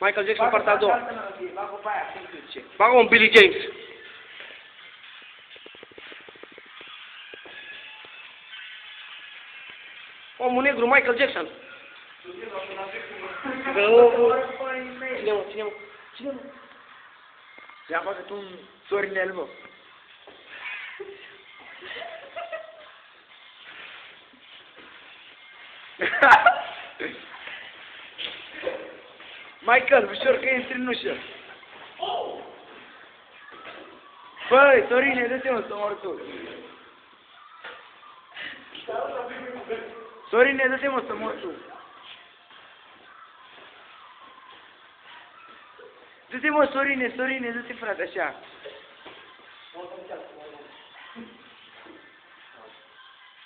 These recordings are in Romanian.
Michael Jackson, partea a doua. Bagă un Billy James. Omul negru, Michael Jackson. Ține-mă. Ia facă tu un Sorinel, mă. Michael, ușor că intri în ușă. Băi, Sorine, dă-te mă să mor tu. Sorine, dă-te mă să mor tu. Du-te mă, Sorine, du-te frate, așa.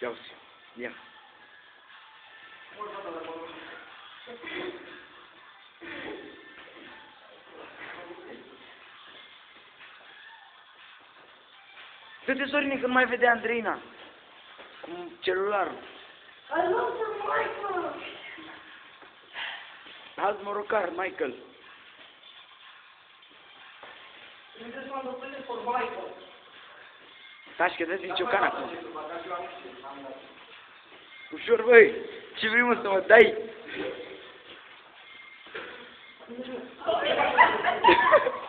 Ia-o-ți, ia. Du-te, Sorine, că nu mai vede Andreina. Cu celularul. Alt morocar, Michael. Taci că dă-ți ciocan acum. Ușor, băi. Ce vrei, mă, să mă dai?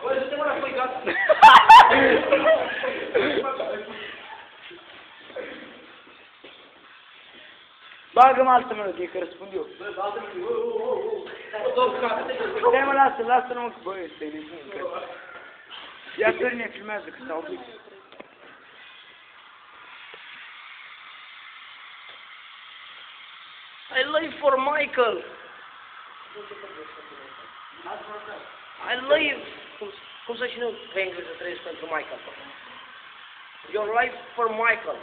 Băi, du-te mă înapoi, gata. Bagă-mă altă melodie, că răspund eu. Stai mă, lasă-mă, că băi, stai nebun. Ia Sorine, filmează, că s-a oprit. I live for Michael. I live. Cum să și nu pe engleză trăiesc pentru Michael? Your life for Michael.